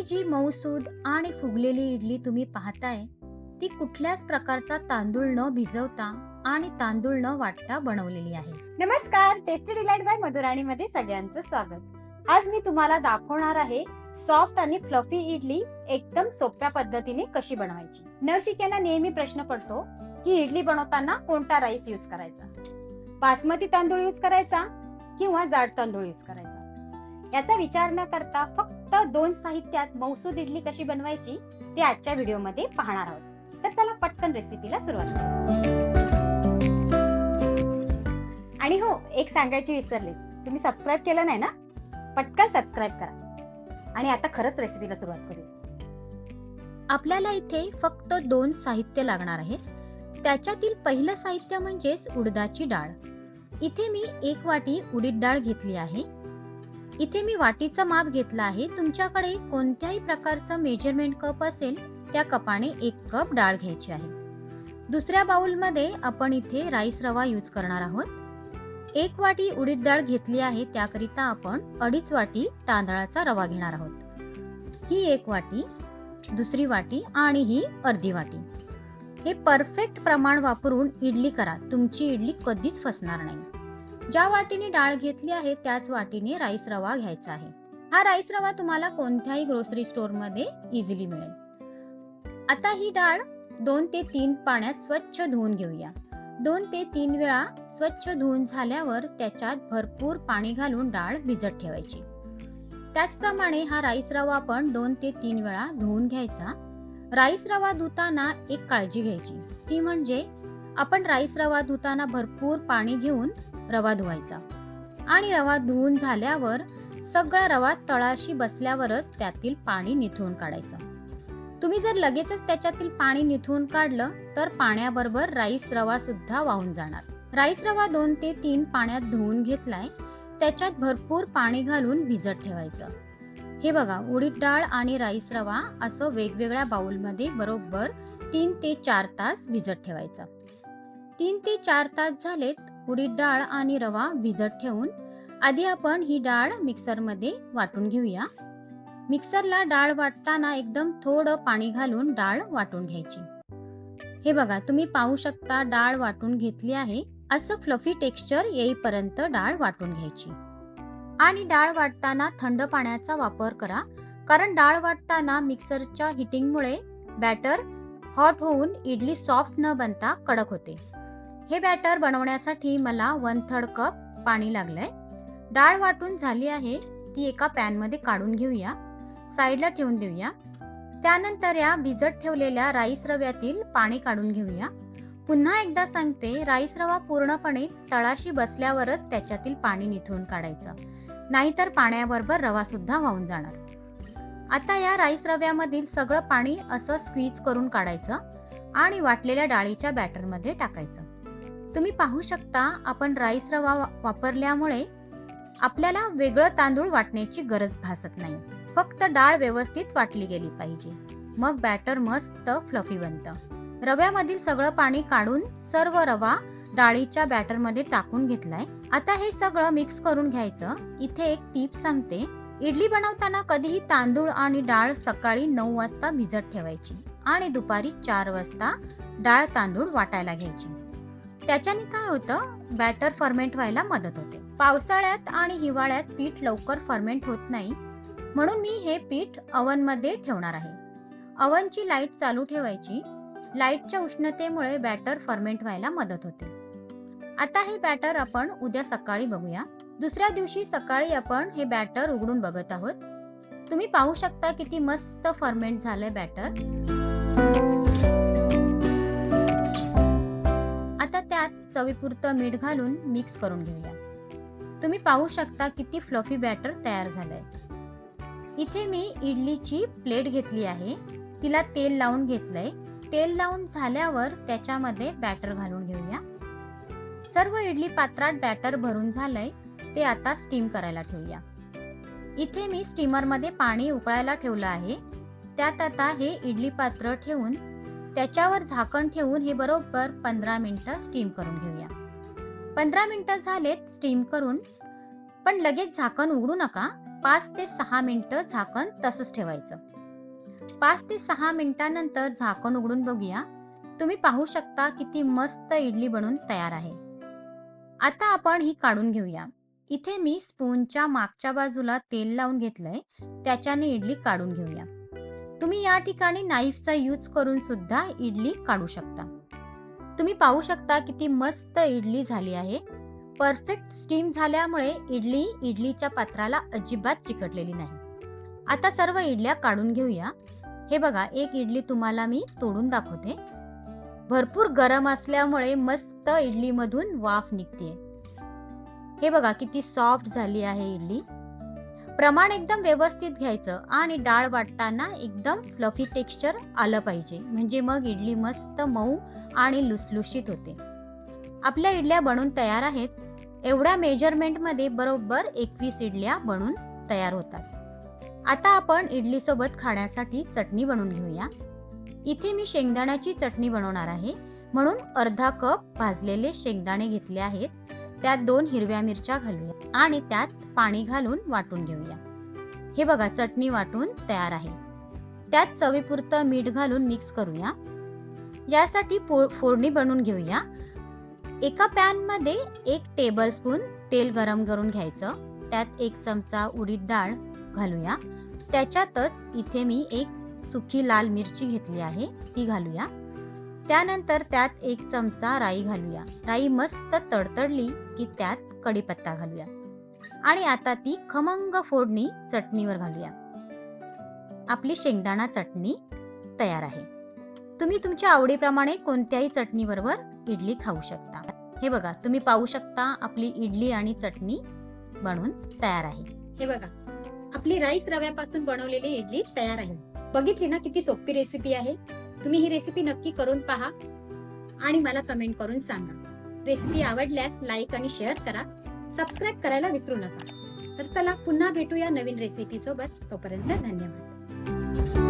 ही जी मऊसूद आणि फुगलेली इडली तुम्ही पाहताय ती कुठल्याच प्रकारचा तांदूळ न भिजवता आणि तांदूळ न वाटता बनवलेली आहे. नमस्कार, टेस्टी डिलाइट बाय मधुराणी मध्ये सगळ्यांचं स्वागत. आज मी तुम्हाला दाखवणार आहे सॉफ्ट आणि फ्लफी इडली एकदम सोप्या पद्धतीने कशी बनवायची. नवशिक्यांना नेहमी प्रश्न पडतो की इडली बनवताना कोणता राईस यूज करायचा, बासमती तांदूळ यूज करायचा किंवा जाड तांदूळ यूज करायचा. याचा विचार न करता फक्त 2 साहित्यात मऊसूद इडली कशी बनवायची ते आजच्या व्हिडिओमध्ये पाहणार आहोत. तर चला पटकन रेसिपीला सुरुवात करू. आणि हो, एक सांगायची विसरलेच, तुम्ही सबस्क्राईब केलं नाही ना, पटकन सबस्क्राईब करा. आणि आता खरंच रेसिपीला सुरुवात करूया. आपल्याला इथे फक्त 2 साहित्य लागणार आहेत. त्याच्यातील पहिलं साहित्य म्हणजेच उडदाची डाळ. इथे मी 1 वाटी उडीद डाळ घेतली आहे. इथे मी वाटीचं माप घेतलं आहे. तुमच्याकडे कोणत्याही प्रकारचं मेजरमेंट कप असेल त्या कपाने 1 कप डाळ घ्यायची आहे. दुसऱ्या बाउलमध्ये आपण इथे राईस रवा यूज करणार आहोत. 1 वाटी उडीद डाळ घेतली आहे, त्याकरिता आपण 2.5 वाटी तांदळाचा रवा घेणार आहोत. ही 1 वाटी, दुसरी वाटी आणि ही अर्धी वाटी. हे परफेक्ट प्रमाण वापरून इडली करा, तुमची इडली कधीच फसणार नाही. ज्या वाटीने डाळ घेतली आहे त्याच वाटीने राईस रवा घ्यायचा आहे. हा राईस रवा तुम्हाला कोणत्याही ग्रोसरी स्टोअर मध्ये इझिली मिळेल. आता ही डाळ 2 ते 3 पाण्यात स्वच्छ धुवून घेऊया. 2 ते 3 वेळा स्वच्छ धुवून झाल्यावर त्याच्यात भरपूर पाणी घालून डाळ भिजत ठेवायची. त्याचप्रमाणे हा राईस रवा पण 2 ते 3 वेळा धुवून घ्यायचा. राईस रवा धुताना एक काळजी घ्यायची, ती म्हणजे आपण राईस रवा धुताना भरपूर पाणी घेऊन रवा धुवायचा आणि रवा धुवून झाल्यावर सगळा रवा तळाशी बसल्यावरच त्यातील पाणी निथळून काढायचं. तुम्ही जर लगेचच त्याच्यातील पाणी निथळून काढलं तर पाण्याबरोबर राईस रवा सुद्धा वाहून जाणार. राईस रवा 2 ते 3 पाण्यात धुवून घेतलाय, त्याच्यात भरपूर पाणी घालून भिजत ठेवायचं. हे बघा, उडीद डाळ आणि राईस रवा असं वेगवेगळ्या बाउलमध्ये बरोबर 3 ते 4 तास भिजत ठेवायचं. 3 ते 4 तास झालेत. उडीद डाळ आणि रवा भिजत ठेवून आधी आपण ही डाळ मिक्सरमध्ये वाटून घेऊया. मिक्सरला डाळ वाटताना एकदम थोडं पाणी घालून डाळ वाटून घ्यायची. हे बघा, तुम्ही पाहू शकता डाळ वाटून घेतली आहे. असं फ्लफी टेक्स्चर येईपर्यंत डाळ वाटून घ्यायची. आणि डाळ वाटताना थंड पाण्याचा वापर करा, कारण डाळ वाटताना मिक्सरच्या हिटिंगमुळे बॅटर हॉट होऊन इडली सॉफ्ट न बनता कडक होते. हे बॅटर बनवण्यासाठी मला 1/3 कप पाणी लागलंय. डाळ वाटून झाली आहे, ती एका पॅन मध्ये काढून घेऊया, साईडला ठेवून देऊया. त्यानंतर या भिजत ठेवलेल्या राईस रव्यातील पाणी काढून घेऊया. पुन्हा एकदा सांगते, राईस रवा पूर्णपणे तळाशी बसल्यावरच त्याच्यातील पाणी निथळून काढायचं, नाहीतर पाण्याबरोबर रवा सुद्धा वाहून जाणार. आता या राईस रव्यामधील सगळं पाणी असं स्क्वीज करून काढायचं आणि वाटलेल्या डाळीच्या बॅटरमध्ये टाकायचं. तुम्ही पाहू शकता, आपण राईस रवा वापरल्यामुळे आपल्याला वेगळं तांदूळ वाटण्याची गरज भासत नाही. फक्त डाळ व्यवस्थित वाटली गेली पाहिजे, मग बॅटर मस्त फ्लफी बनतं. रव्यामधील सगळं पाणी काढून सर्व रवा डाळीच्या बॅटरमध्ये टाकून घेतलाय. आता हे सगळं मिक्स करून घ्यायचं. इथे एक टिप सांगते, इडली बनवताना कधीही तांदूळ आणि डाळ सकाळी 9 वाजता भिजत ठेवायची आणि दुपारी 4 वाजता डाळ तांदूळ वाटायला घ्यायची. त्याच्याने काय होतं, बॅटर फर्मेंट व्हायला मदत होते. पावसाळ्यात आणि हिवाळ्यात पीठ लवकर फर्मेंट होत नाही, म्हणून मी हे पीठ ओव्हन मध्ये ठेवणार आहे. ओव्हनची लाईट चालू ठेवायची. लाईटच्या उष्णतेमुळे बॅटर फर्मेंट व्हायला मदत होते. आता हे बॅटर आपण उद्या सकाळी बघूया. दुसऱ्या दिवशी सकाळी आपण हे बॅटर उघडून बघत आहोत. तुम्ही पाहू शकता किती मस्त फर्मेंट झालंय बॅटर. आता त्यात चवीपुरतं मीठ घालून मिक्स करून घेऊया. तुम्ही पाहू शकता किती फ्लफी बॅटर तयार झालंय. इथे मी इडलीची प्लेट घेतली आहे, तिला तेल लावून घेतलंय. तेल लावून झाल्यावर त्याच्यामध्ये बॅटर घालून घेऊया. सर्व इडली पात्रात बॅटर भरून झालंय, ते आता स्टीम करायला ठेवूया. इथे मी स्टीमर मध्ये पाणी उकळायला ठेवलं आहे. त्यात आता हे इडली पात्र ठेवून त्याच्यावर झाकण ठेवून हे बरोबर 15 मिनिटं स्टीम करून घेऊया. 15 मिनिटं झालेत स्टीम करून, पण लगेच झाकण उघडू नका. 5 ते 6 मिनिटं झाकण तसंच ठेवायचं. 5 ते 6 मिनिटांनंतर झाकण उघडून बघूया. तुम्ही पाहू शकता किती मस्त इडली बनून तयार आहे. आता आपण ही काढून घेऊया. इथे मी स्पूनच्या मागच्या बाजूला तेल लावून घेतलंय, त्याच्याने इडली काढून घेऊया. तुम्ही या ठिकाणी नाईफचा यूज करून सुद्धा इडली काढू शकता. तुम्ही पाहू शकता किती मस्त इडली झाली आहे. परफेक्ट स्टीम झाल्यामुळे इडली इडलीच्या पात्राला अजिबात चिकटलेली नाही. आता सर्व इडल्या काढून घेऊया. हे बघा, एक इडली तुम्हाला मी तोडून दाखवते. भरपूर गरम असल्यामुळे मस्त इडलीमधून वाफ निघते. हे बघा किती सॉफ्ट झाली आहे इडली. प्रमाण एकदम व्यवस्थित घ्यायचं आणि डाळ वाटताना एकदम फ्लफी टेक्स्चर आलं पाहिजे, म्हणजे मग इडली मस्त मऊ आणि लुसलुशीत होते. आपल्या इडल्या बनून तयार आहेत. एवढ्या मेजरमेंटमध्ये बरोबर 21 इडल्या बनून तयार होतात. आता आपण इडली सोबत खाण्यासाठी चटणी बनवून घेऊया. इथे मी शेंगदाण्याची चटणी बनवणार आहे, म्हणून अर्धा कप भाजलेले शेंगदाणे घेतले आहेत. त्यात 2 हिरव्या मिरच्या घालूया आणि त्यात पाणी घालून वाटून घेऊया. हे बघा, चटणी वाटून तयार आहे. त्यात चवीपुरतं मीठ घालून मिक्स करूया. यासाठी फोडणी बनवून घेऊया. एका पॅन मध्ये 1 टेबलस्पून तेल गरम करून घ्यायचं. त्यात 1 चमचा उडीद डाळ घालूया. त्याच्यातच इथे मी 1 सुकी लाल मिरची घेतली आहे, ती घालूया. त्यानंतर त्यात 1 चमचा राई घालूया. राई मस्त तडतडली की त्यात कढीपत्ता घालूया आणि आता ती खमंग फोडणी चटणीवर घालूया. आपली शेंगदाणा चटणी तयार आहे. तुम्ही तुमच्या आवडीप्रमाणे कोणत्याही चटणी बरोबर इडली खाऊ शकता. हे बघा, तुम्ही पाहू शकता आपली इडली आणि चटणी बनून तयार आहे. हे बघा, आपली राईस रव्यापासून बनवलेली इडली तयार आहे. बघितली ना, किती सोपी रेसिपी आहे. तुम्ही ही रेसिपी नक्की करून पहा आणि मला कमेंट करून सांगा. रेसिपी आवडल्यास लाईक आणि शेअर करा. सबस्क्राईब करायला विसरू नका. तर चला, पुन्हा भेटूया नवीन रेसिपी सोबत. तोपर्यंत धन्यवाद.